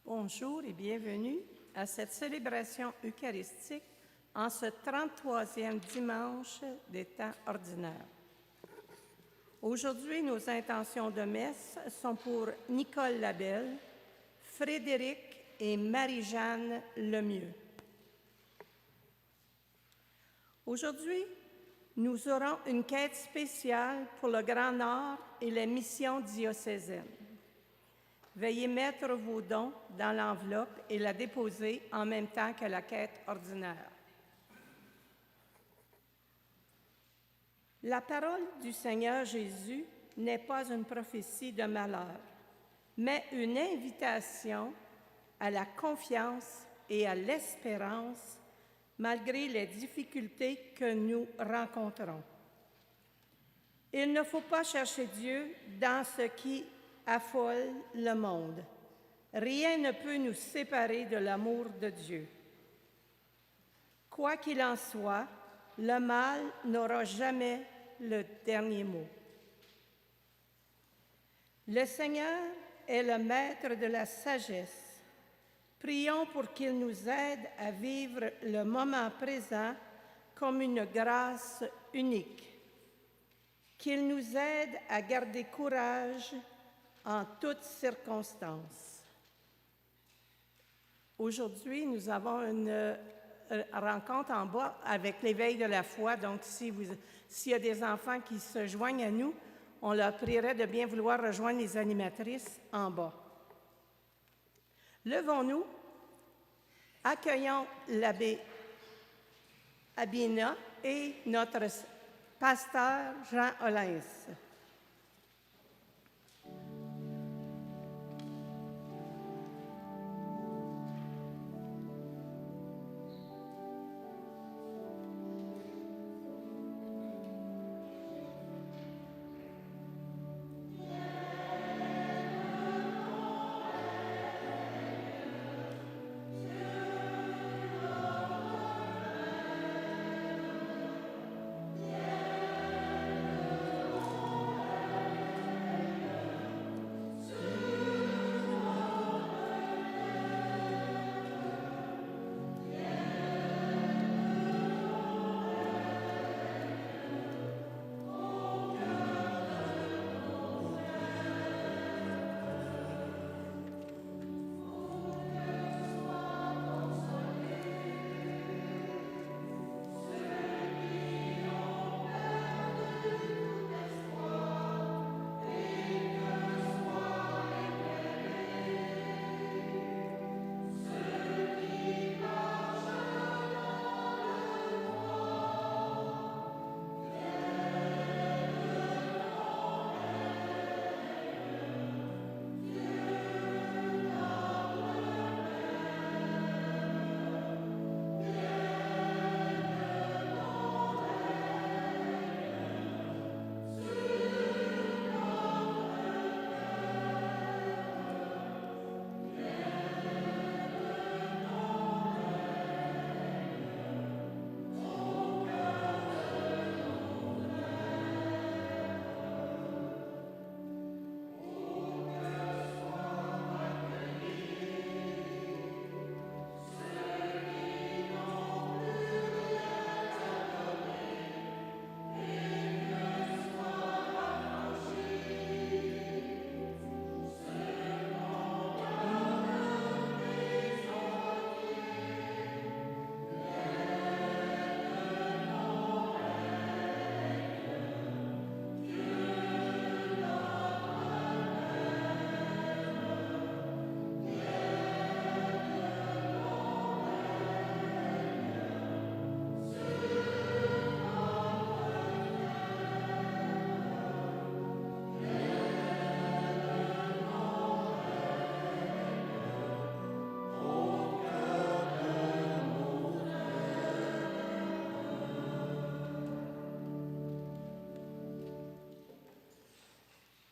Bonjour et bienvenue à cette célébration eucharistique en ce 33e dimanche des temps ordinaires. Aujourd'hui, nos intentions de messe sont pour Nicole Labelle, Frédéric et Marie-Jeanne Lemieux. Aujourd'hui, nous aurons une quête spéciale pour le Grand Nord et les missions diocésaines. Veuillez mettre vos dons dans l'enveloppe et la déposer en même temps que la quête ordinaire. La parole du Seigneur Jésus n'est pas une prophétie de malheur, mais une invitation à la confiance et à l'espérance malgré les difficultés que nous rencontrons. Il ne faut pas chercher Dieu dans ce qui affole le monde. Rien ne peut nous séparer de l'amour de Dieu. Quoi qu'il en soit, le mal n'aura jamais le dernier mot. Le Seigneur est le maître de la sagesse. Prions pour qu'il nous aide à vivre le moment présent comme une grâce unique, qu'il nous aide à garder courage en toutes circonstances. Aujourd'hui, nous avons une rencontre en bas avec l'éveil de la foi. Donc, s'il y a des enfants qui se joignent à nous, on leur prierait de bien vouloir rejoindre les animatrices en bas. Levons-nous, accueillons l'abbé Abina et notre pasteur Jean Hollins.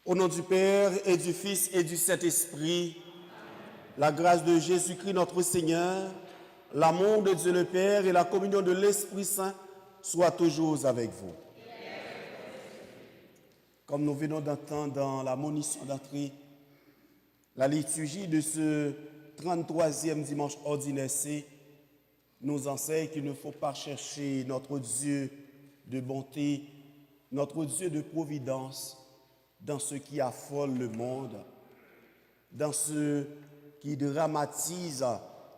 Au nom du Père et du Fils et du Saint-Esprit, la grâce de Jésus-Christ notre Seigneur, l'amour de Dieu le Père et la communion de l'Esprit Saint soient toujours avec vous. Comme nous venons d'entendre dans la monition d'entrée, la liturgie de ce 33e dimanche ordinaire nous enseigne qu'il ne faut pas chercher notre Dieu de bonté, notre Dieu de providence dans ce qui affole le monde, dans ce qui dramatise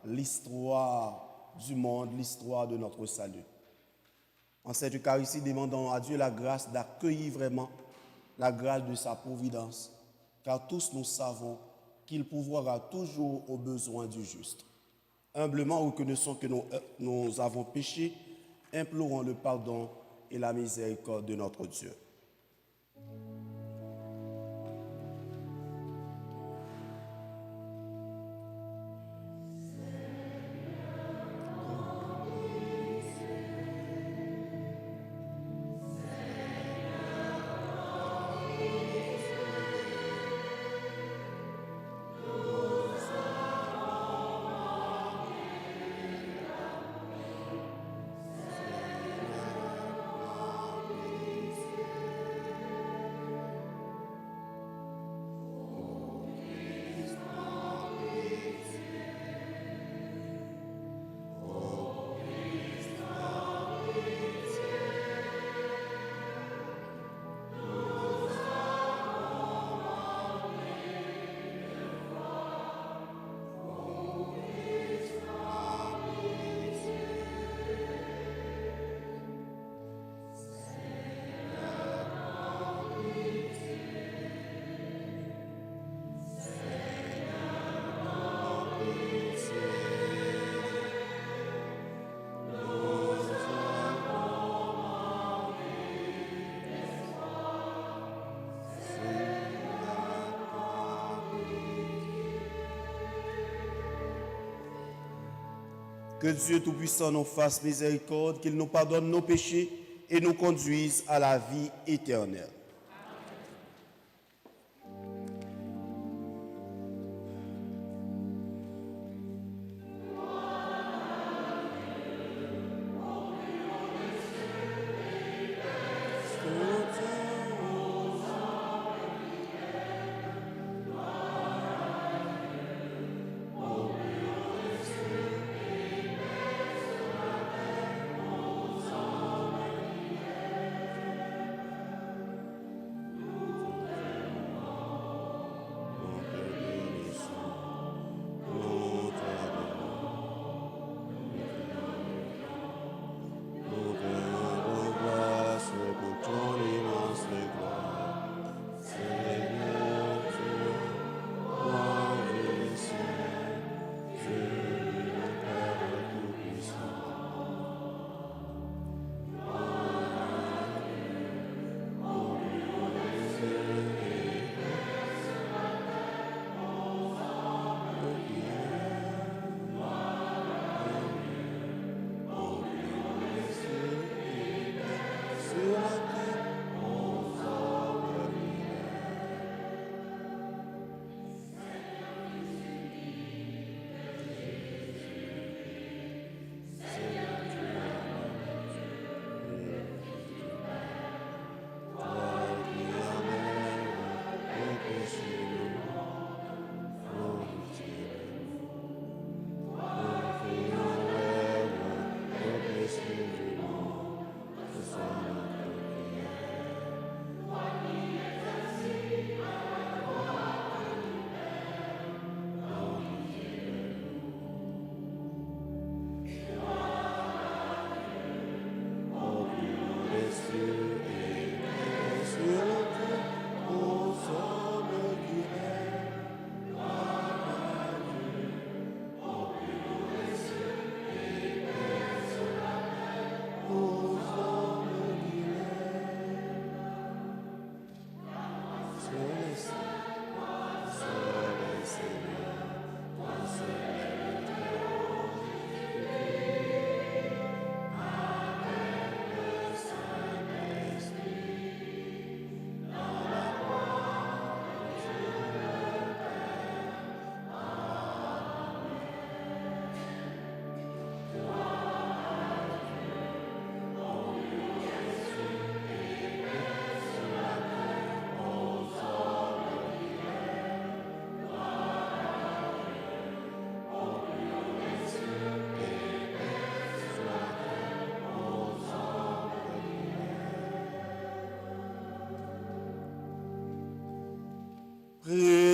l'histoire du monde, l'histoire de notre salut. En cette Eucharistie, demandons à Dieu la grâce d'accueillir vraiment la grâce de sa providence, car tous nous savons qu'il pourvoira toujours aux besoins du juste. Humblement reconnaissons que nous avons péché, implorons le pardon et la miséricorde de notre Dieu. Que Dieu Tout-Puissant nous fasse miséricorde, qu'il nous pardonne nos péchés et nous conduise à la vie éternelle.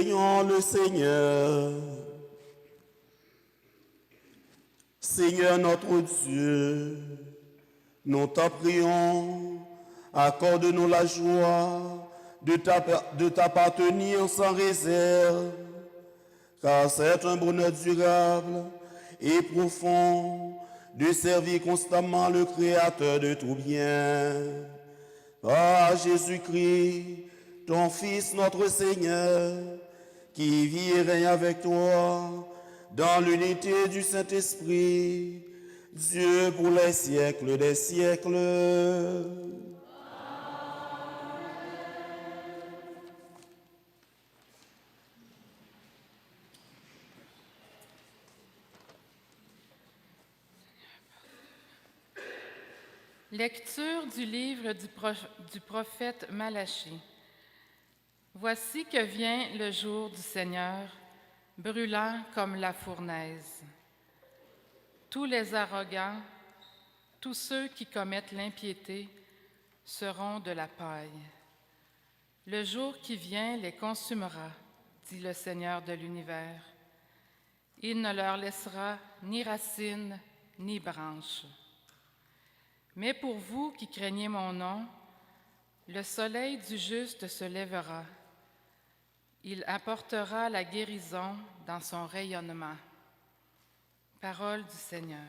Prions le Seigneur. Seigneur notre Dieu, nous t'en prions, accorde-nous la joie de t'appartenir sans réserve, car c'est un bonheur durable et profond de servir constamment le Créateur de tout bien. Par Jésus-Christ, ton Fils, notre Seigneur, qui vit et règne avec toi dans l'unité du Saint-Esprit, Dieu pour les siècles des siècles. Lecture du livre du prophète Malachie. Voici que vient le jour du Seigneur, brûlant comme la fournaise. Tous les arrogants, tous ceux qui commettent l'impiété seront de la paille. Le jour qui vient les consumera, dit le Seigneur de l'univers. Il ne leur laissera ni racines ni branches. Mais pour vous qui craignez mon nom, le soleil du juste se lèvera. Il apportera la guérison dans son rayonnement. Parole du Seigneur.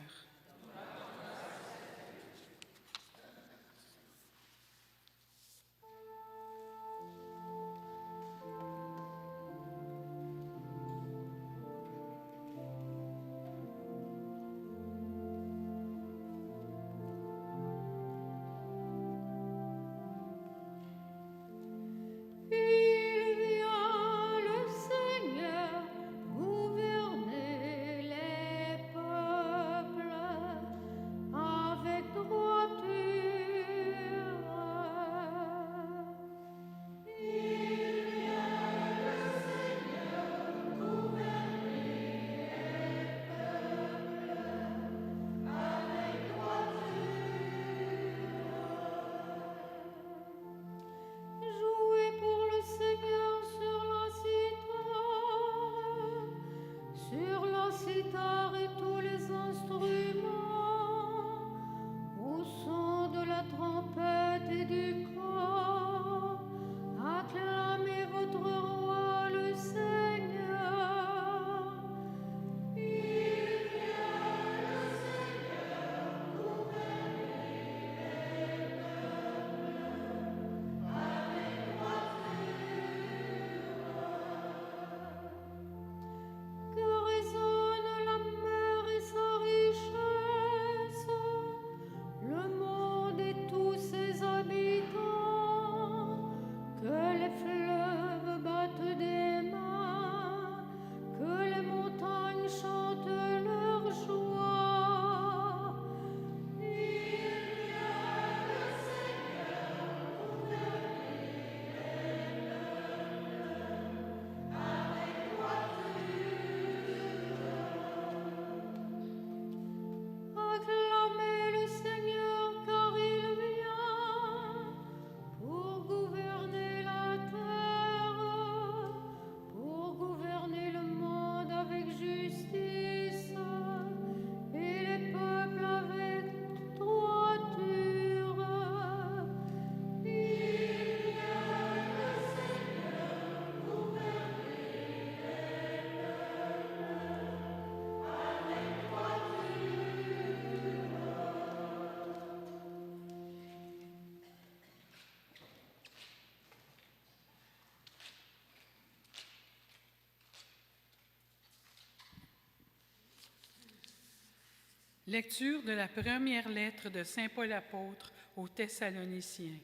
Lecture de la première lettre de saint Paul apôtre aux Thessaloniciens.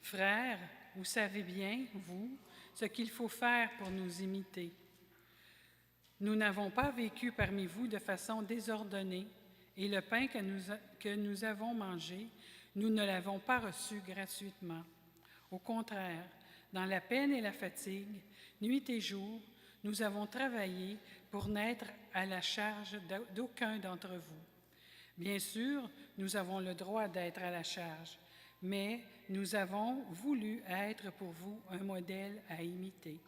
Frères, vous savez bien, vous, ce qu'il faut faire pour nous imiter. Nous n'avons pas vécu parmi vous de façon désordonnée, et le pain que nous avons mangé, nous ne l'avons pas reçu gratuitement. Au contraire, dans la peine et la fatigue, nuit et jour, nous avons travaillé pour n'être à la charge d'aucun d'entre vous. Bien sûr, nous avons le droit d'être à la charge, mais nous avons voulu être pour vous un modèle à imiter.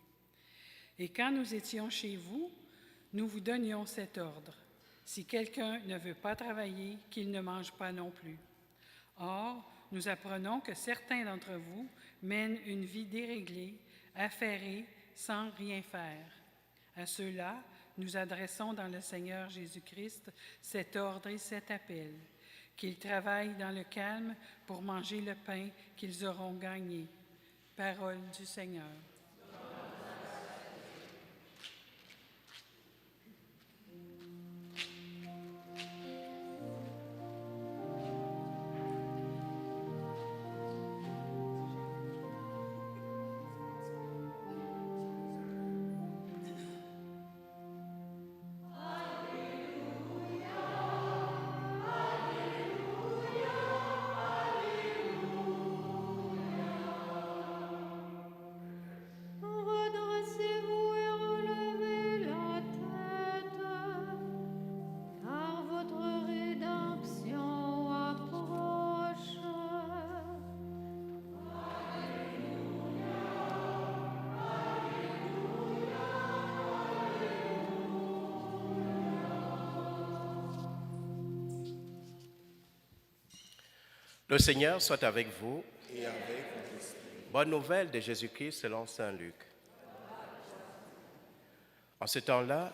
Et quand nous étions chez vous, nous vous donnions cet ordre. Si quelqu'un ne veut pas travailler, qu'il ne mange pas non plus. Or, nous apprenons que certains d'entre vous mènent une vie déréglée, affairée, sans rien faire. À ceux-là, nous adressons dans le Seigneur Jésus-Christ cet ordre et cet appel, qu'ils travaillent dans le calme pour manger le pain qu'ils auront gagné. Parole du Seigneur. Redressez-vous et relevez la tête, car votre rédemption approche. Le Seigneur soit avec vous. Et avec votre esprit. Bonne nouvelle de Jésus-Christ selon saint Luc. En ce temps-là,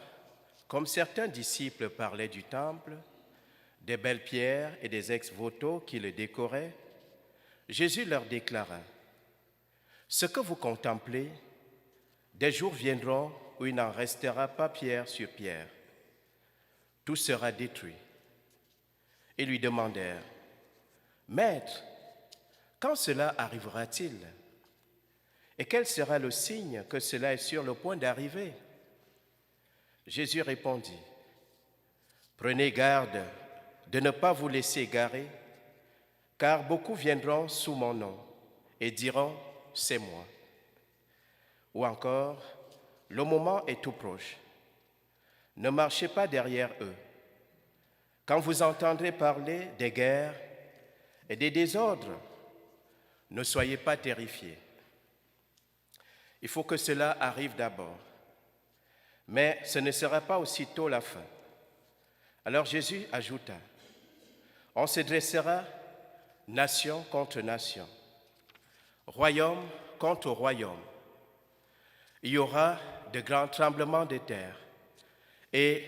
comme certains disciples parlaient du temple, des belles pierres et des ex-voto qui le décoraient, Jésus leur déclara: « Ce que vous contemplez, des jours viendront où il n'en restera pas pierre sur pierre. Tout sera détruit. » Ils lui demandèrent: « Maître, quand cela arrivera-t-il? Et quel sera le signe que cela est sur le point d'arriver? » Jésus répondit: « Prenez garde de ne pas vous laisser égarer, car beaucoup viendront sous mon nom et diront: c'est moi. Ou encore: le moment est tout proche. Ne marchez pas derrière eux. Quand vous entendrez parler des guerres et des désordres, ne soyez pas terrifiés. Il faut que cela arrive d'abord, mais ce ne sera pas aussitôt la fin. » Alors Jésus ajouta: « On se dressera nation contre nation, royaume contre royaume. Il y aura de grands tremblements de terre, et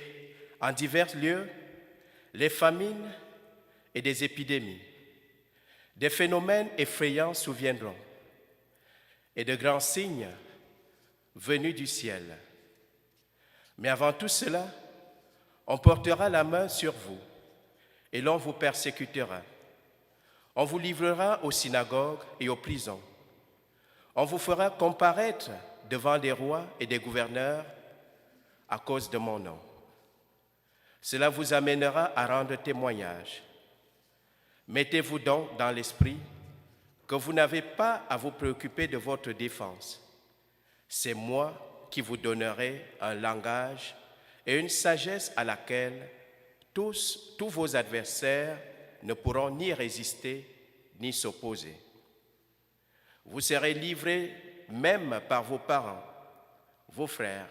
en divers lieux, les famines et des épidémies. Des phénomènes effrayants surviendront, et de grands signes venus du ciel. Mais avant tout cela, on portera la main sur vous, et l'on vous persécutera. On vous livrera aux synagogues et aux prisons. On vous fera comparaître devant des rois et des gouverneurs à cause de mon nom. Cela vous amènera à rendre témoignage. Mettez-vous donc dans l'esprit que vous n'avez pas à vous préoccuper de votre défense. C'est moi qui vous donnerai un langage et une sagesse à laquelle tous vos adversaires ne pourront ni résister ni s'opposer. Vous serez livrés même par vos parents, vos frères,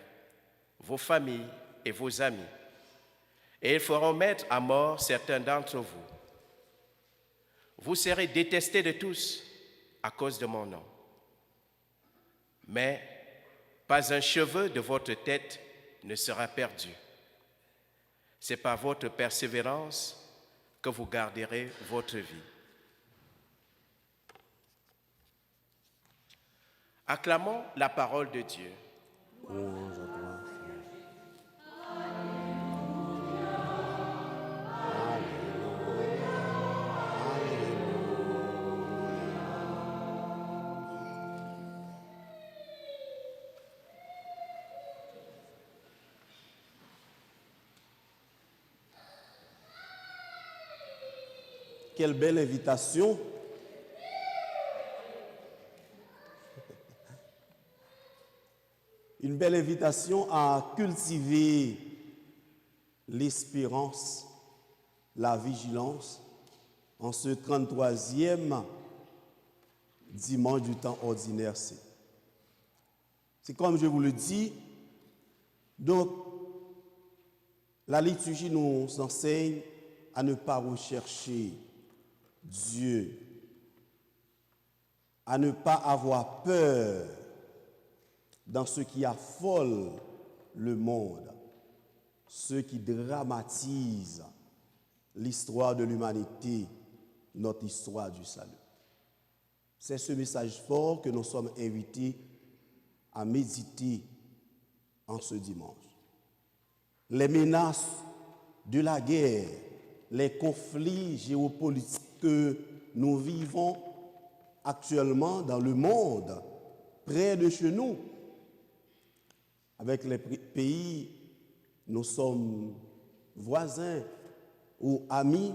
vos familles et vos amis, et ils feront mettre à mort certains d'entre vous. Vous serez détestés de tous à cause de mon nom. Mais pas un cheveu de votre tête ne sera perdu. C'est par votre persévérance que vous garderez votre vie. Acclamons la parole de Dieu. Louange à toi, Seigneur. Quelle belle invitation. Une belle invitation à cultiver l'espérance, la vigilance en ce 33e dimanche du temps ordinaire. C'est comme je vous le dis, Donc, la liturgie nous enseigne à ne pas rechercher Dieu, à ne pas avoir peur dans ce qui affole le monde, ce qui dramatise l'histoire de l'humanité, notre histoire du salut. C'est ce message fort que nous sommes invités à méditer en ce dimanche. Les menaces de la guerre, les conflits géopolitiques que nous vivons actuellement dans le monde, près de chez nous, avec les pays, nous sommes voisins ou amis.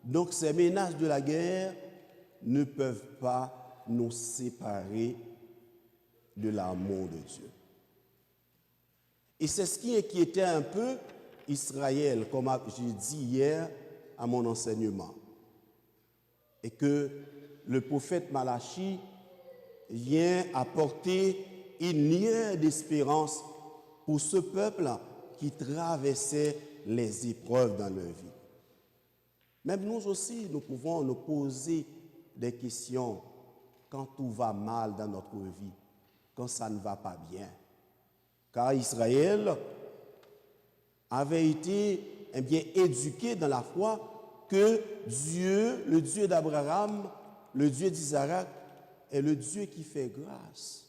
Donc ces menaces de la guerre ne peuvent pas nous séparer de l'amour de Dieu. Et c'est ce qui inquiétait un peu Israël, comme j'ai dit hier à mon enseignement. Et que le prophète Malachie vient apporter une lueur d'espérance pour ce peuple qui traversait les épreuves dans leur vie. Même nous aussi, nous pouvons nous poser des questions quand tout va mal dans notre vie, quand ça ne va pas bien. Car Israël avait été éduqué dans la foi que Dieu, le Dieu d'Abraham, le Dieu d'Isaac, est le Dieu qui fait grâce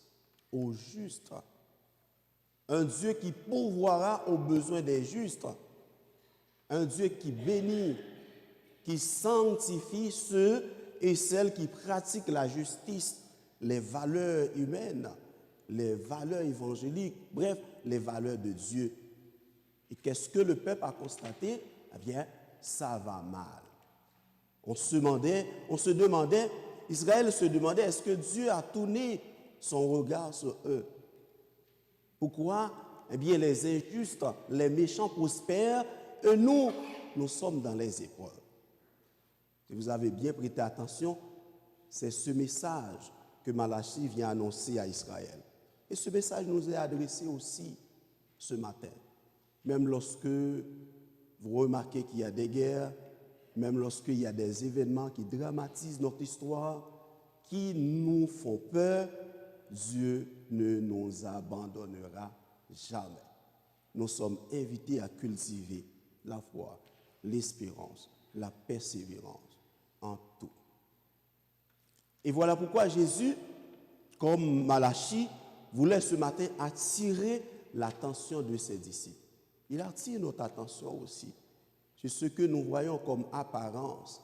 aux justes. Un Dieu qui pourvoira aux besoins des justes. Un Dieu qui bénit, qui sanctifie ceux et celles qui pratiquent la justice, les valeurs humaines, les valeurs évangéliques, bref, les valeurs de Dieu. Et qu'est-ce que le peuple a constaté? Eh bien, ça va mal. On se demandait, Israël se demandait, est-ce que Dieu a tourné son regard sur eux? Pourquoi? Eh bien, les injustes, les méchants prospèrent et nous sommes dans les épreuves. Si vous avez bien prêté attention, c'est ce message que Malachie vient annoncer à Israël. Et ce message nous est adressé aussi ce matin. Même lorsque vous remarquez qu'il y a des guerres, même lorsqu'il y a des événements qui dramatisent notre histoire, qui nous font peur, Dieu ne nous abandonnera jamais. Nous sommes invités à cultiver la foi, l'espérance, la persévérance en tout. Et voilà pourquoi Jésus, comme Malachie, voulait ce matin attirer l'attention de ses disciples. Il attire notre attention aussi sur ce que nous voyons comme apparence.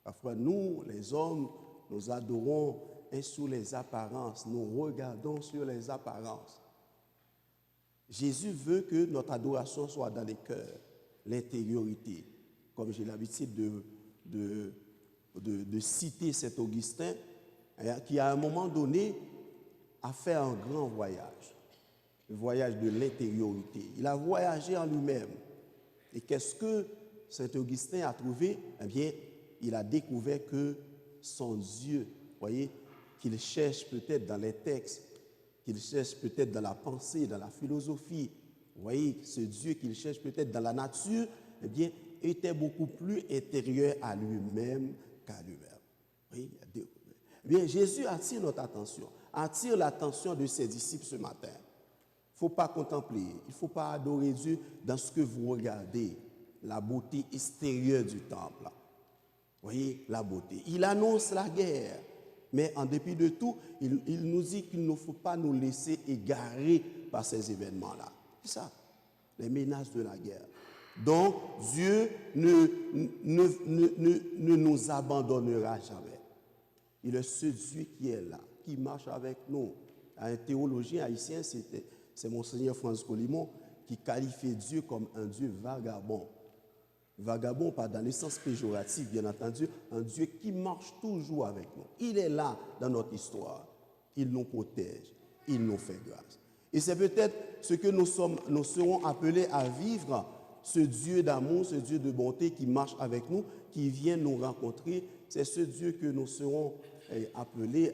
Parfois, nous, les hommes, nous adorons sous les apparences, nous regardons sur les apparences. Jésus veut que notre adoration soit dans les cœurs, l'intériorité. Comme j'ai l'habitude de citer cet Augustin, qui à un moment donné a fait un grand voyage, le voyage de l'intériorité. Il a voyagé en lui-même. Et qu'est-ce que Saint Augustin a trouvé? Eh bien, il a découvert que son Dieu, voyez, qu'il cherche peut-être dans les textes, qu'il cherche peut-être dans la pensée, dans la philosophie, vous voyez, ce Dieu qu'il cherche peut-être dans la nature, eh bien, était beaucoup plus intérieur à lui-même qu'à lui-même. Oui, eh bien, Jésus attire notre attention, attire l'attention de ses disciples ce matin. Il ne faut pas contempler, il ne faut pas adorer Dieu dans ce que vous regardez, la beauté extérieure du temple. Vous voyez, la beauté. Il annonce la guerre, mais en dépit de tout, il nous dit qu'il ne faut pas nous laisser égarer par ces événements-là. C'est ça, les menaces de la guerre. Donc, Dieu ne nous abandonnera jamais. Il est ce Dieu qui est là, qui marche avec nous. Un théologien haïtien, c'est Monseigneur Franz Colimon, qui qualifie Dieu comme un Dieu vagabond. Vagabond, pas dans le sens péjoratif, bien entendu, un Dieu qui marche toujours avec nous. Il est là dans notre histoire. Il nous protège, il nous fait grâce. Et c'est peut-être ce que nous serons appelés à vivre, ce Dieu d'amour, ce Dieu de bonté qui marche avec nous, qui vient nous rencontrer. C'est ce Dieu que nous serons appelés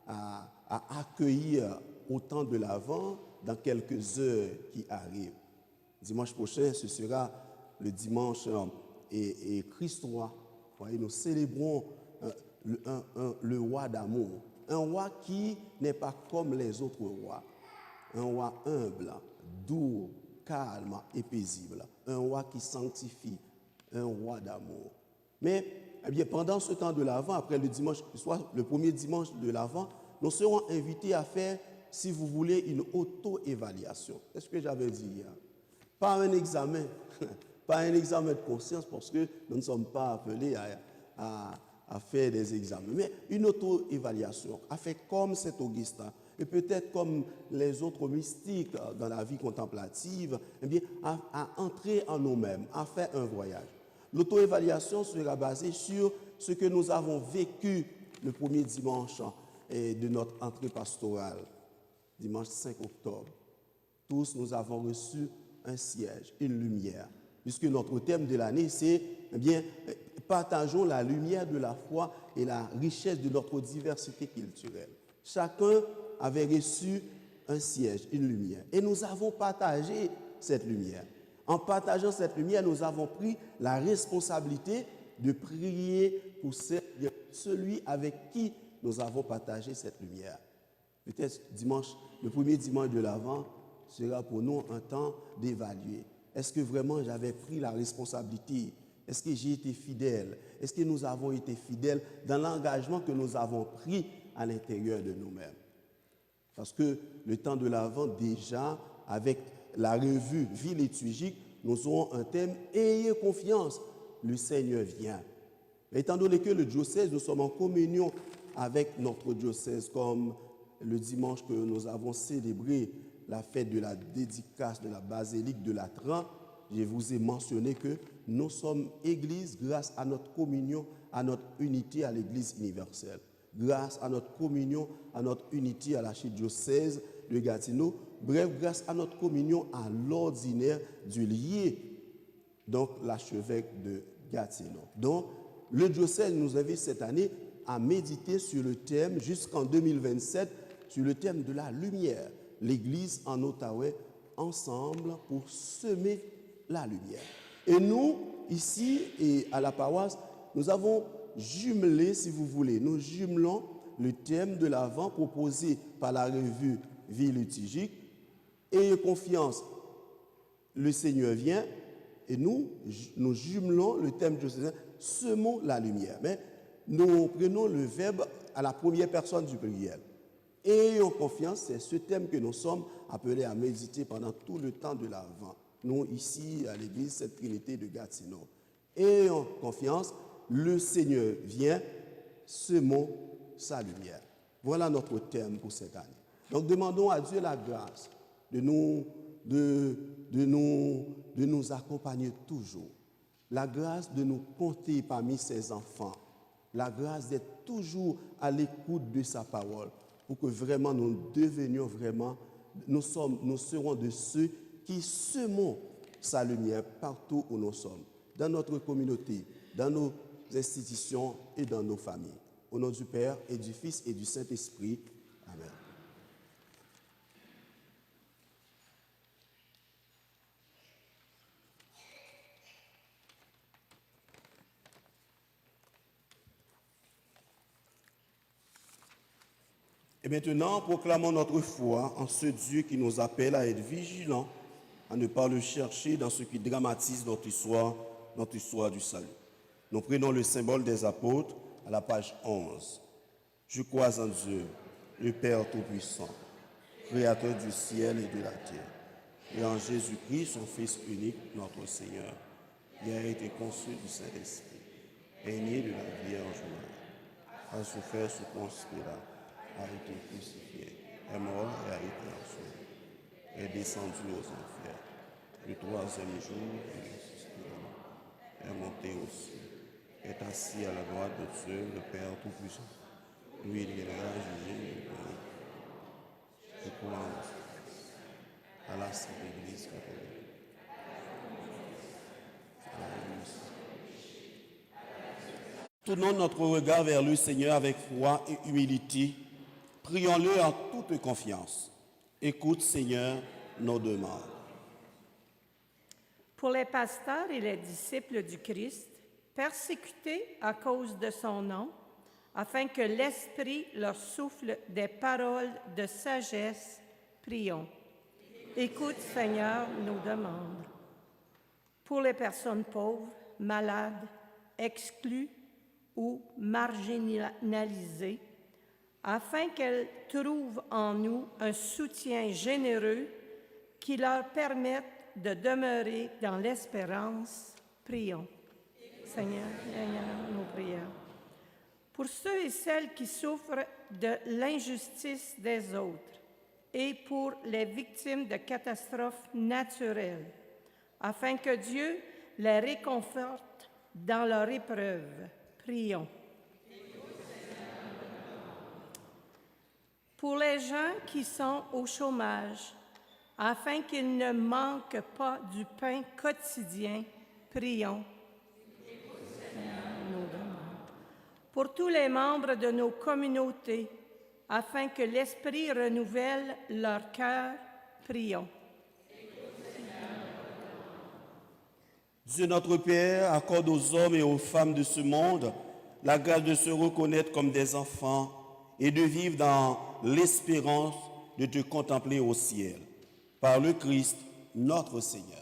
à accueillir au temps de l'Avent dans quelques heures qui arrivent. Dimanche prochain, ce sera le dimanche et Christ roi. Voyez, nous célébrons le roi d'amour. Un roi qui n'est pas comme les autres rois. Un roi humble, doux, calme et paisible. Un roi qui sanctifie. Un roi d'amour. Mais eh bien, pendant ce temps de l'Avent, après le dimanche, soit le premier dimanche de l'Avent, nous serons invités à faire, si vous voulez, une auto-évaluation. C'est ce que j'avais dit hier. Pas un examen, pas un examen de conscience, parce que nous ne sommes pas appelés à faire des examens, mais une auto-évaluation, à faire comme Saint Augustin, et peut-être comme les autres mystiques dans la vie contemplative, eh bien, à entrer en nous-mêmes, à faire un voyage. L'auto-évaluation sera basée sur ce que nous avons vécu le premier dimanche de notre entrée pastorale, dimanche 5 octobre. Tous, nous avons reçu un siège, une lumière, puisque notre thème de l'année, c'est, eh bien, partageons la lumière de la foi et la richesse de notre diversité culturelle. Chacun avait reçu un siège, une lumière, et nous avons partagé cette lumière. En partageant cette lumière, nous avons pris la responsabilité de prier pour celui avec qui nous avons partagé cette lumière. Peut-être dimanche, le premier dimanche de l'Avent sera pour nous un temps d'évaluer. Est-ce que vraiment j'avais pris la responsabilité? Est-ce que j'ai été fidèle? Est-ce que nous avons été fidèles dans l'engagement que nous avons pris à l'intérieur de nous-mêmes? Parce que le temps de l'Avent, déjà, avec la revue Vie liturgique, nous aurons un thème « Ayez confiance, le Seigneur vient ». Étant donné que le diocèse, nous sommes en communion avec notre diocèse, comme le dimanche que nous avons célébré la fête de la dédicace de la basilique de Latran, je vous ai mentionné que nous sommes Église grâce à notre communion, à notre unité à l'Église universelle. Grâce à notre communion, à notre unité à l'archidiocèse de Gatineau, bref, grâce à notre communion à l'ordinaire du lié, donc l'archevêque de Gatineau. Donc, le diocèse nous invite cette année à méditer sur le thème, jusqu'en 2027, sur le thème de la lumière. L'Église en Outaouais, ensemble pour semer la lumière. Et nous, ici et à la paroisse, nous avons jumelé, si vous voulez, nous jumelons le thème de l'Avent proposé par la revue Vie liturgique. Ayez confiance, le Seigneur vient, et nous jumelons le thème diocésain, semons la lumière. Mais nous prenons le verbe à la première personne du pluriel. Ayons confiance, c'est ce thème que nous sommes appelés à méditer pendant tout le temps de l'Avent. Nous, ici, à l'église Sainte Trinité de Gatineau. Ayons confiance, le Seigneur vient, semons sa lumière. Voilà notre thème pour cette année. Donc, demandons à Dieu la grâce de nous accompagner toujours. La grâce de nous compter parmi ses enfants. La grâce d'être toujours à l'écoute de sa parole. Pour que vraiment nous devenions vraiment, nous serons de ceux qui semons sa lumière partout où nous sommes, dans notre communauté, dans nos institutions et dans nos familles. Au nom du Père et du Fils et du Saint-Esprit. Amen. Et maintenant, proclamons notre foi en ce Dieu qui nous appelle à être vigilants, à ne pas le chercher dans ce qui dramatise notre histoire du salut. Nous prenons le symbole des apôtres à la page 11. Je crois en Dieu, le Père Tout-Puissant, Créateur du ciel et de la terre, et en Jésus-Christ, son Fils unique, notre Seigneur, qui a été conçu du Saint-Esprit, est né de la Vierge Marie, a souffert sous Ponce Pilate, a été crucifié, est mort et a été enseveli, est descendu aux enfers. Le troisième jour, il est ressuscité, est monté au ciel, est assis à la droite de Dieu, le Père Tout-Puissant. Lui, il viendra juger les vivants. Je crois à la Sainte Église catholique. Tournons notre regard vers le Seigneur avec foi et humilité. Prions-le en toute confiance. Écoute, Seigneur, nos demandes. Pour les pasteurs et les disciples du Christ, persécutés à cause de son nom, afin que l'Esprit leur souffle des paroles de sagesse, prions. Écoute, Seigneur, nos demandes. Pour les personnes pauvres, malades, exclues ou marginalisées, afin qu'elles trouvent en nous un soutien généreux qui leur permette de demeurer dans l'espérance, prions. Seigneur, nos prières. Pour ceux et celles qui souffrent de l'injustice des autres et pour les victimes de catastrophes naturelles, afin que Dieu les réconforte dans leur épreuve, prions. Pour les gens qui sont au chômage, afin qu'ils ne manquent pas du pain quotidien, prions. Pour tous les membres de nos communautés, afin que l'Esprit renouvelle leur cœur, prions. Dieu notre Père accorde aux hommes et aux femmes de ce monde la grâce de se reconnaître comme des enfants et de vivre dans l'espérance de te contempler au ciel. Par le Christ, notre Seigneur.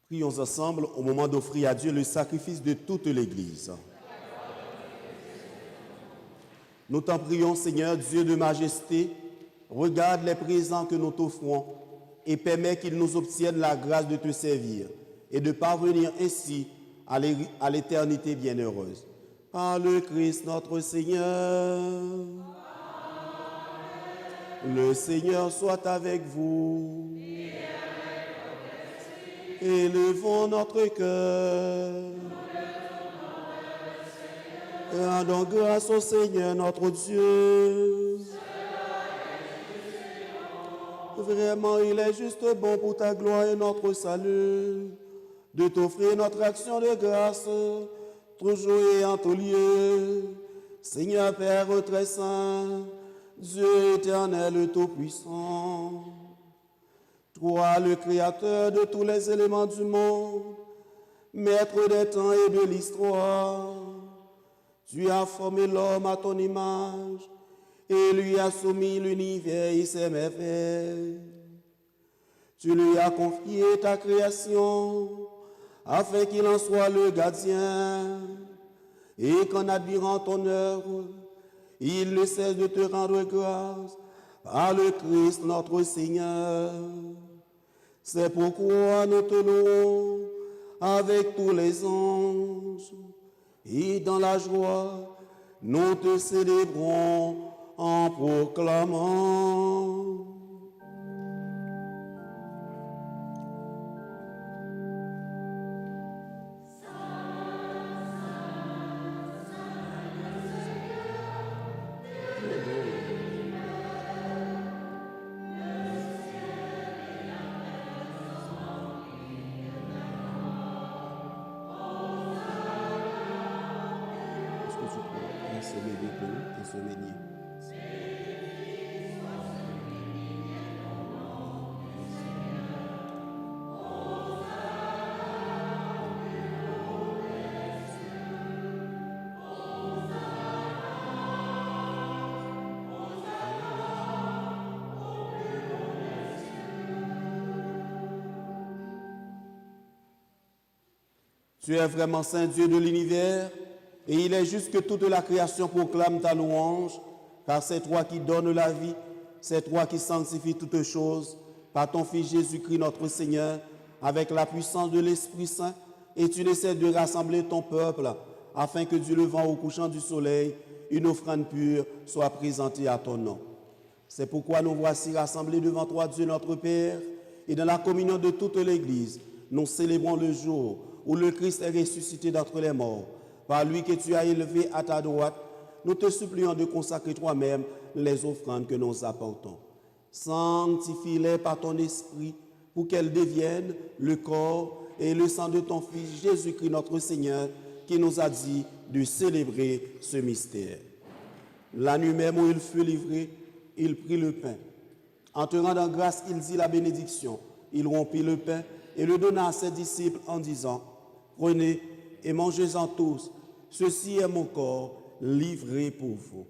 Prions ensemble au moment d'offrir à Dieu le sacrifice de toute l'Église. Nous t'en prions, Seigneur, Dieu de majesté, regarde les présents que nous t'offrons et permets qu'ils nous obtiennent la grâce de te servir et de parvenir ainsi à l'éternité bienheureuse. Par le Christ notre Seigneur. Le Seigneur soit avec vous. Élevons notre cœur. Rendons grâce au Seigneur notre Dieu. Vraiment, il est juste bon pour ta gloire et notre salut de t'offrir notre action de grâce, toujours et en tout lieu. Seigneur Père très saint, Dieu éternel tout-puissant, toi le créateur de tous les éléments du monde, maître des temps et de l'histoire, tu as formé l'homme à ton image et lui as soumis l'univers et ses merveilles. Tu lui as confié ta création afin qu'il en soit le gardien et qu'en admirant ton œuvre, il ne cesse de te rendre grâce par le Christ notre Seigneur. C'est pourquoi nous te louons avec tous les anges et dans la joie, nous te célébrons en proclamant. Tu es vraiment saint Dieu de l'univers, et il est juste que toute la création proclame ta louange, car c'est toi qui donnes la vie, c'est toi qui sanctifies toutes choses, par ton Fils Jésus-Christ notre Seigneur, avec la puissance de l'Esprit Saint, et tu ne cesses de rassembler ton peuple, afin que du levant au couchant du soleil, une offrande pure soit présentée à ton nom. C'est pourquoi nous voici rassemblés devant toi, Dieu notre Père, et dans la communion de toute l'Église, nous célébrons le jour où le Christ est ressuscité d'entre les morts, par lui que tu as élevé à ta droite. Nous te supplions de consacrer toi-même les offrandes que nous apportons. Sanctifie-les par ton esprit pour qu'elles deviennent le corps et le sang de ton Fils Jésus-Christ notre Seigneur, qui nous a dit de célébrer ce mystère. La nuit même où il fut livré, il prit le pain. En te rendant grâce, il dit la bénédiction. Il rompit le pain et le donna à ses disciples en disant: prenez et mangez-en tous, ceci est mon corps livré pour vous.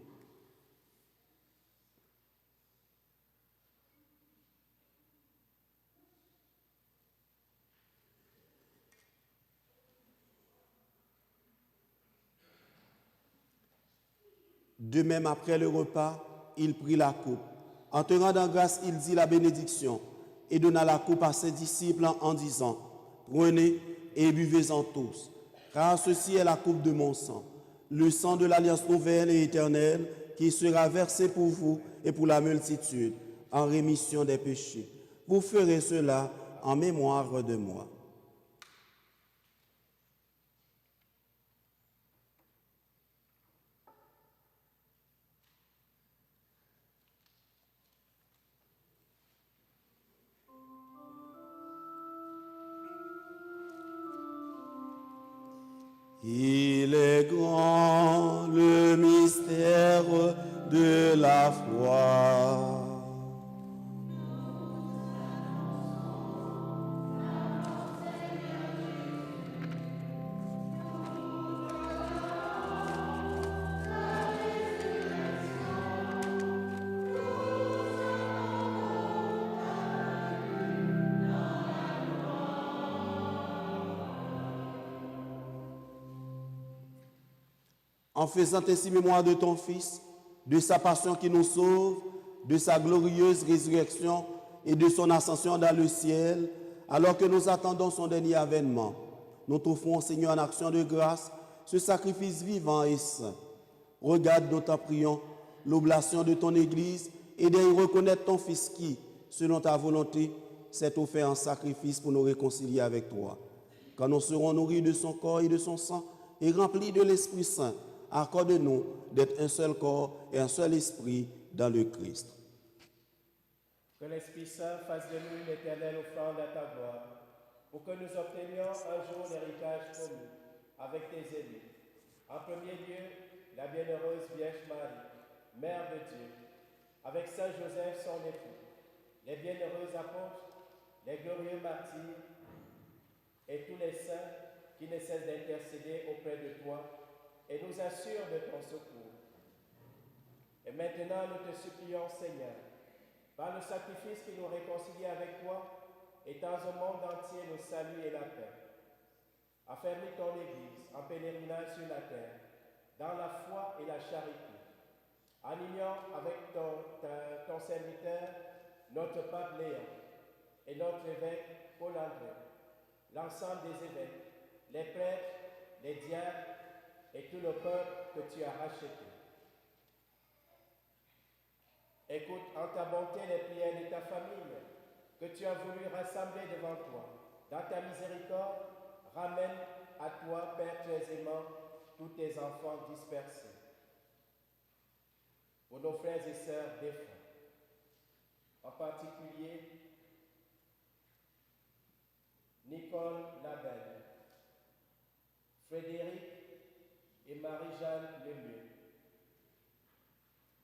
De même, après le repas, il prit la coupe. En te rendant grâce, il dit la bénédiction et donna la coupe à ses disciples en disant: prenez et buvez-en tous, car ceci est la coupe de mon sang, le sang de l'alliance nouvelle et éternelle qui sera versé pour vous et pour la multitude en rémission des péchés. Vous ferez cela en mémoire de moi. Il est grand le mystère de la foi. en faisant ainsi mémoire de ton Fils, de sa passion qui nous sauve, de sa glorieuse résurrection et de son ascension dans le ciel, alors que nous attendons son dernier avènement. Nous t'offrons, Seigneur, en action de grâce, ce sacrifice vivant et saint. Regarde, nous t'en prions, l'oblation de ton Église et d'y reconnaître ton Fils qui, selon ta volonté, s'est offert en sacrifice pour nous réconcilier avec toi. Quand nous serons nourris de son corps et de son sang et remplis de l'Esprit Saint, accorde-nous d'être un seul corps et un seul esprit dans le Christ. Que l'Esprit Saint fasse de nous une éternelle offrande à ta gloire, pour que nous obtenions un jour l'héritage commun avec tes élus. En premier lieu, la bienheureuse Vierge Marie, Mère de Dieu, avec Saint Joseph son époux, les bienheureux apôtres, les glorieux martyrs et tous les saints qui ne cessent d'intercéder auprès de toi et nous assurent de ton secours. Et maintenant, nous te supplions, Seigneur, par le sacrifice qui nous réconcilie avec toi, étends au monde entier le salut et la paix. Affermis ton Église en pèlerinage sur la terre, dans la foi et la charité, en union avec ton serviteur, notre pape Léon, et notre évêque Paul-André, l'ensemble des évêques, les prêtres, les diacres et tout le peuple que tu as racheté. Écoute en ta bonté les prières de ta famille que tu as voulu rassembler devant toi. Dans ta miséricorde, ramène à toi, Père très aimant, tous tes enfants dispersés. Pour nos frères et sœurs défunts, en particulier Nicole Labelle, Frédéric et Marie-Jeanne Lemieux,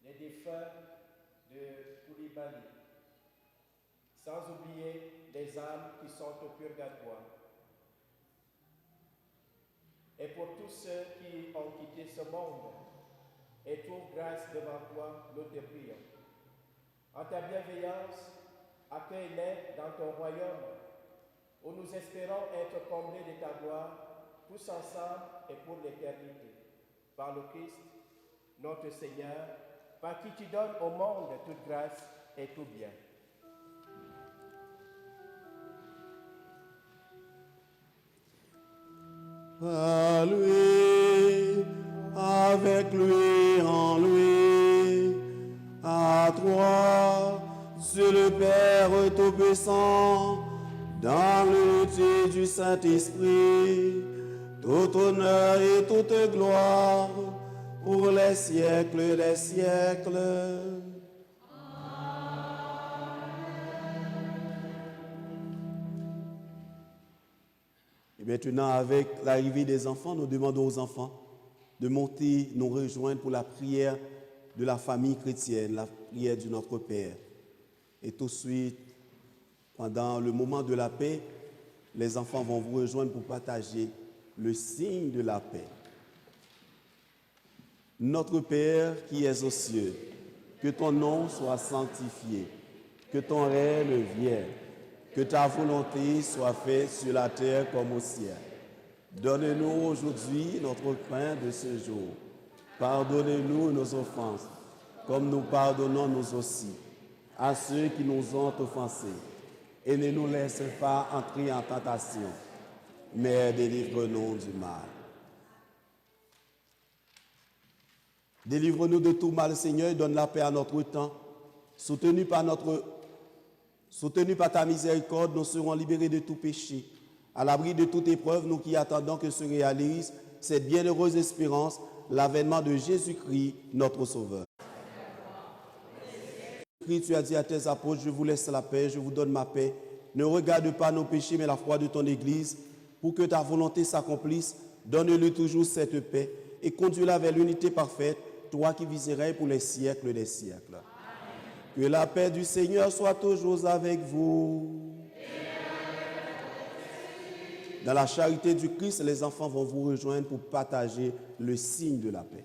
les défunts de Koulibaly, sans oublier les âmes qui sont au purgatoire. Et pour tous ceux qui ont quitté ce monde et trouvent grâce devant toi, nous te prions. En ta bienveillance, accueille-les dans ton royaume, où nous espérons être comblés de ta gloire, tous ensemble et pour l'éternité. Par le Christ, notre Seigneur, par qui tu donnes au monde toute grâce et tout bien. À lui, avec lui, en lui, à toi, Dieu le Père Tout-Puissant, dans l'unité du Saint-Esprit, tout honneur et toute gloire, pour les siècles des siècles. Et maintenant, avec l'arrivée des enfants, nous demandons aux enfants de monter, nous rejoindre pour la prière de la famille chrétienne, la prière de notre Père. Et tout de suite, pendant le moment de la paix, les enfants vont vous rejoindre pour partager le signe de la paix. Notre Père qui es aux cieux, que ton nom soit sanctifié, que ton règne vienne, que ta volonté soit faite sur la terre comme au ciel. Donne-nous aujourd'hui notre pain de ce jour. Pardonnez-nous nos offenses, comme nous pardonnons nous aussi à ceux qui nous ont offensés. Et ne nous laisse pas entrer en tentation, mais délivre-nous du mal. Délivre-nous de tout mal, Seigneur, et donne la paix à notre temps. Soutenus par ta miséricorde, nous serons libérés de tout péché. À l'abri de toute épreuve, nous qui attendons que se réalise cette bienheureuse espérance, l'avènement de Jésus-Christ, notre Sauveur. Tu as dit à tes apôtres, je vous laisse la paix, je vous donne ma paix. Ne regarde pas nos péchés, mais la foi de ton Église. Pour que ta volonté s'accomplisse, donne-lui toujours cette paix et conduis-la vers l'unité parfaite, toi qui viserais pour les siècles des siècles. Amen. Que la paix du Seigneur soit toujours avec vous. Dans la charité du Christ, les enfants vont vous rejoindre pour partager le signe de la paix.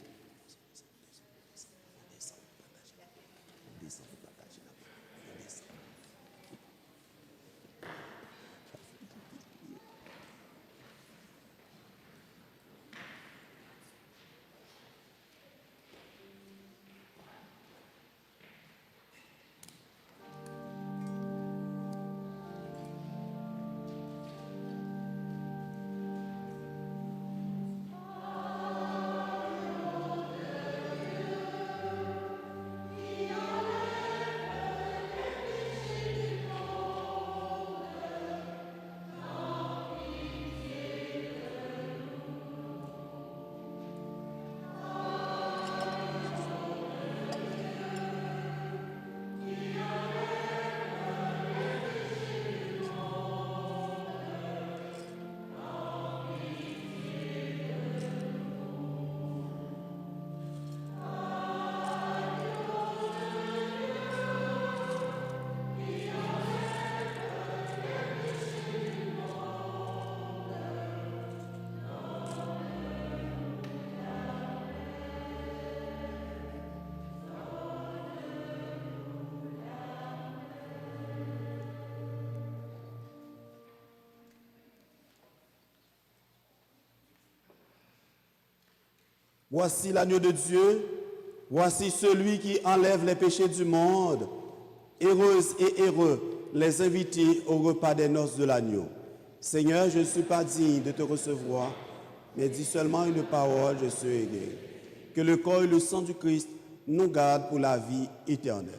Voici l'agneau de Dieu, voici celui qui enlève les péchés du monde. Heureuses et heureux les invités au repas des noces de l'agneau. Seigneur, je ne suis pas digne de te recevoir, mais dis seulement une parole, je serai guéri. Que le corps et le sang du Christ nous gardent pour la vie éternelle.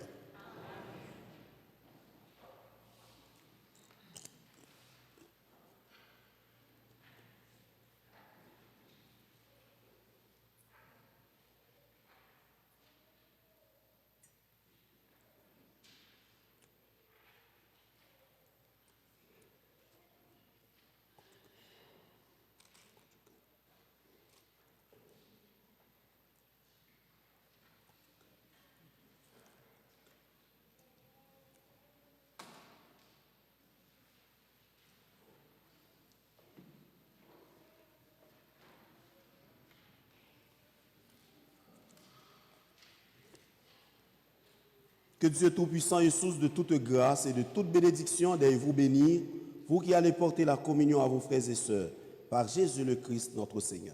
Que Dieu Tout-Puissant et source de toute grâce et de toute bénédiction d'aille vous bénir, vous qui allez porter la communion à vos frères et sœurs, par Jésus le Christ, notre Seigneur.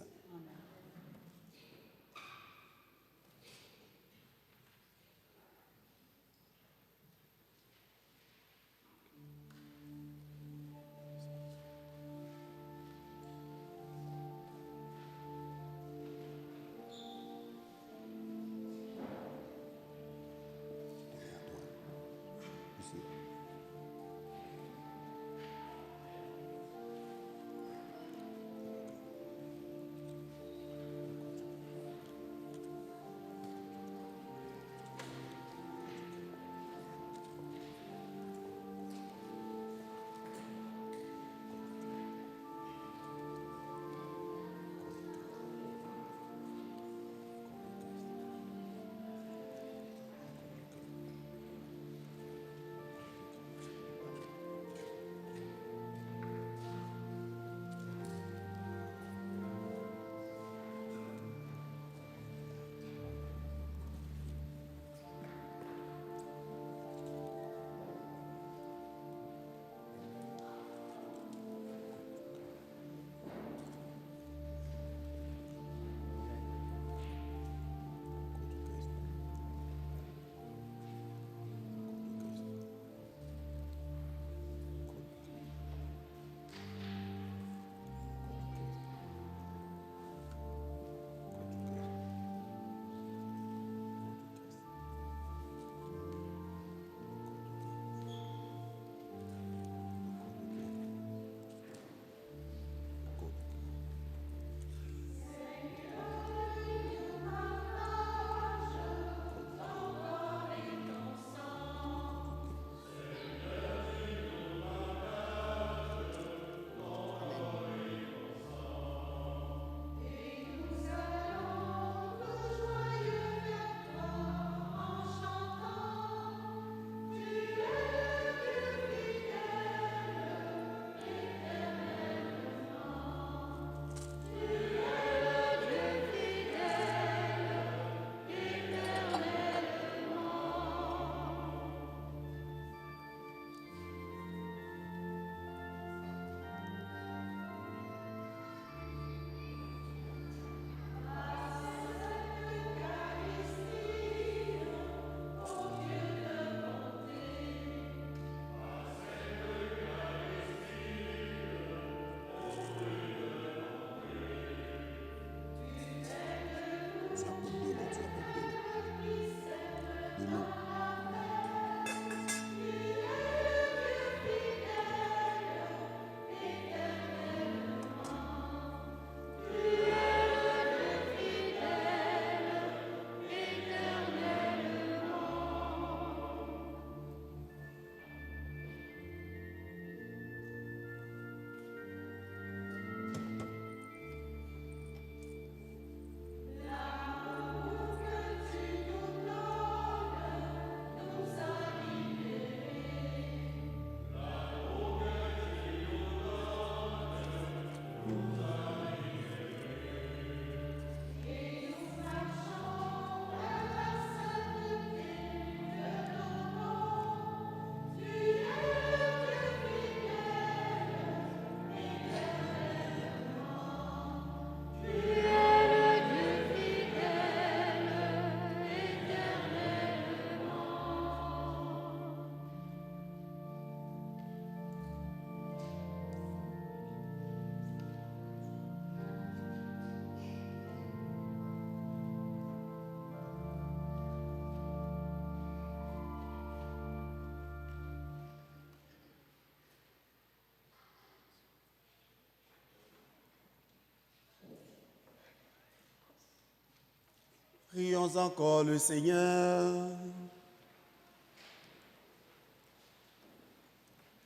Prions encore le Seigneur.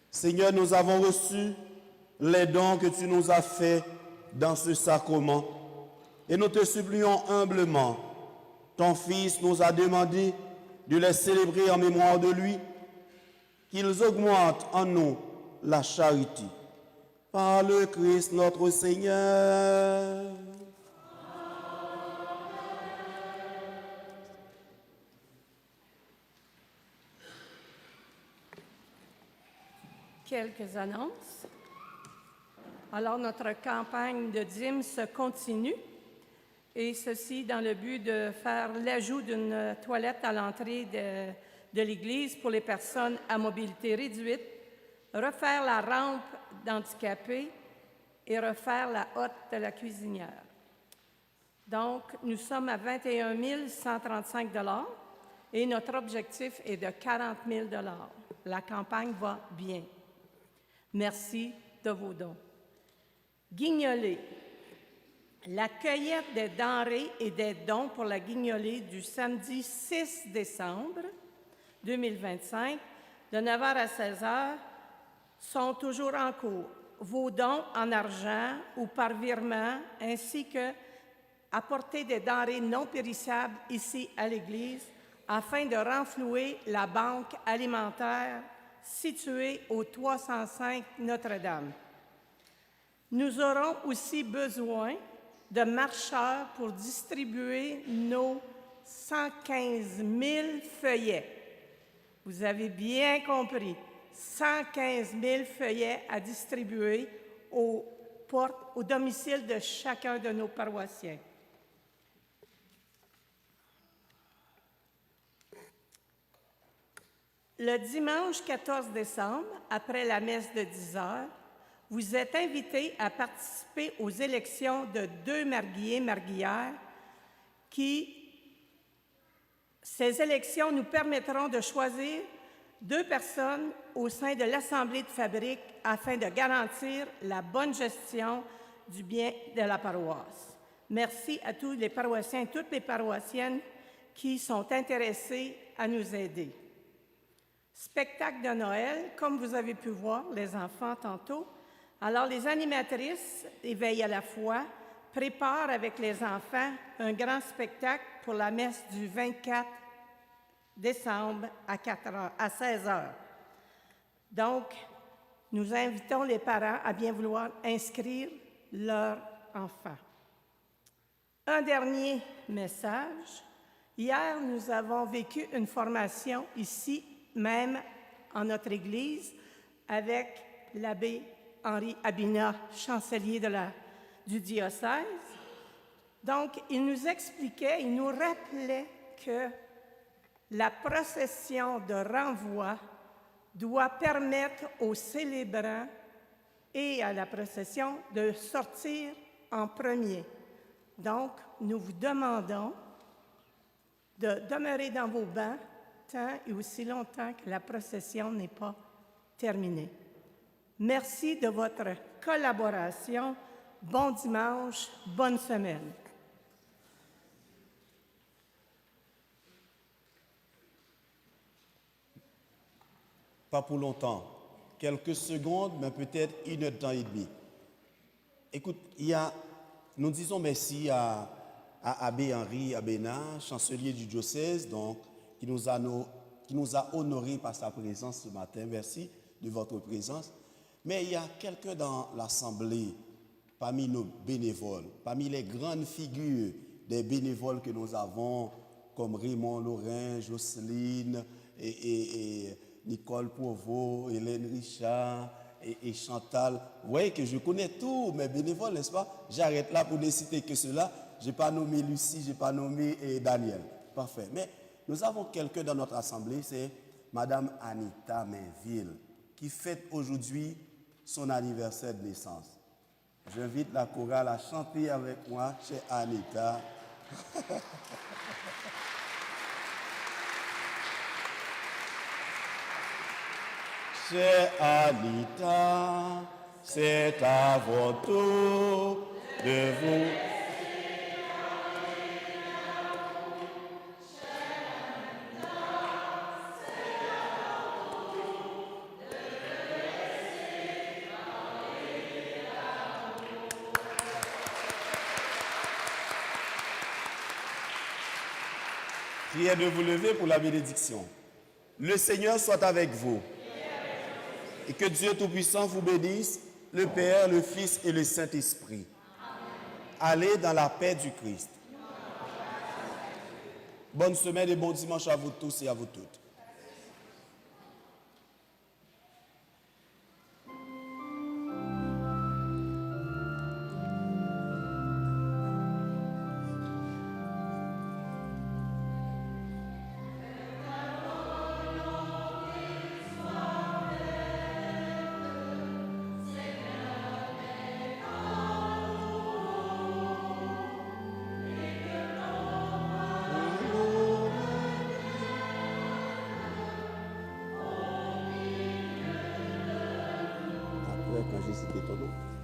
Seigneur, nous avons reçu les dons que tu nous as faits dans ce sacrement. Et nous te supplions humblement. Ton Fils nous a demandé de les célébrer en mémoire de lui, qu'ils augmentent en nous la charité. Par le Christ notre Seigneur. Quelques annonces. Alors, notre campagne de dîmes se continue, et ceci dans le but de faire l'ajout d'une toilette à l'entrée de l'église pour les personnes à mobilité réduite, refaire la rampe d'handicapés et refaire la hotte de la cuisinière. Donc, nous sommes à 21 135 $ et notre objectif est de 40 000 $. La campagne va bien. Merci de vos dons. Guignolée. La cueillette des denrées et des dons pour la guignolée du samedi 6 décembre 2025, de 9h à 16h, sont toujours en cours. Vos dons en argent ou par virement, ainsi que apporter des denrées non périssables ici à l'Église, afin de renflouer la banque alimentaire située au 305 Notre-Dame. Nous aurons aussi besoin de marcheurs pour distribuer nos 115 000 feuillets. Vous avez bien compris, 115 000 feuillets à distribuer au domicile de chacun de nos paroissiens. Le dimanche 14 décembre, après la messe de 10h, vous êtes invités à participer aux élections de 2 marguilliers-marguillières Ces élections nous permettront de choisir 2 personnes au sein de l'Assemblée de fabrique afin de garantir la bonne gestion du bien de la paroisse. Merci à tous les paroissiens et toutes les paroissiennes qui sont intéressés à nous aider. Spectacle de Noël, comme vous avez pu voir, les enfants tantôt. Alors, les animatrices Éveil à la foi préparent avec les enfants un grand spectacle pour la messe du 24 décembre à 16h. Donc, nous invitons les parents à bien vouloir inscrire leurs enfants. Un dernier message. Hier, nous avons vécu une formation ici, même en notre Église, avec l'abbé Henri Abina, chancelier du diocèse. Donc, il nous expliquait, il nous rappelait que la procession de renvoi doit permettre aux célébrants et à la procession de sortir en premier. Donc, nous vous demandons de demeurer dans vos bancs tant et aussi longtemps que la procession n'est pas terminée. Merci de votre collaboration. Bon dimanche, bonne semaine. Pas pour longtemps, quelques secondes, mais peut-être 1 heure de temps et demi. Écoute, nous disons merci à Abbé Henri Abena, chancelier du diocèse, donc, qui nous a honorés par sa présence ce matin. Merci de votre présence. Mais il y a quelqu'un dans l'Assemblée, parmi nos bénévoles, parmi les grandes figures des bénévoles que nous avons, comme Raymond Lorrain, Jocelyne et Nicole Provost, Hélène Richard et Chantal. Vous voyez que je connais tous mes bénévoles, n'est-ce pas? J'arrête là pour ne citer que cela. Je n'ai pas nommé Lucie, je n'ai pas nommé Daniel. Parfait. Mais nous avons quelqu'un dans notre assemblée, c'est Madame Anita Mainville, qui fête aujourd'hui son anniversaire de naissance. J'invite la chorale à chanter avec moi, chère Anita. Chère Anita, c'est à votre tour de vous. Priez de vous lever pour la bénédiction. Le Seigneur soit avec vous. Et que Dieu Tout-Puissant vous bénisse, le Père, le Fils et le Saint-Esprit. Allez dans la paix du Christ. Bonne semaine et bon dimanche à vous tous et à vous toutes. Quand j'ai cité ton nom.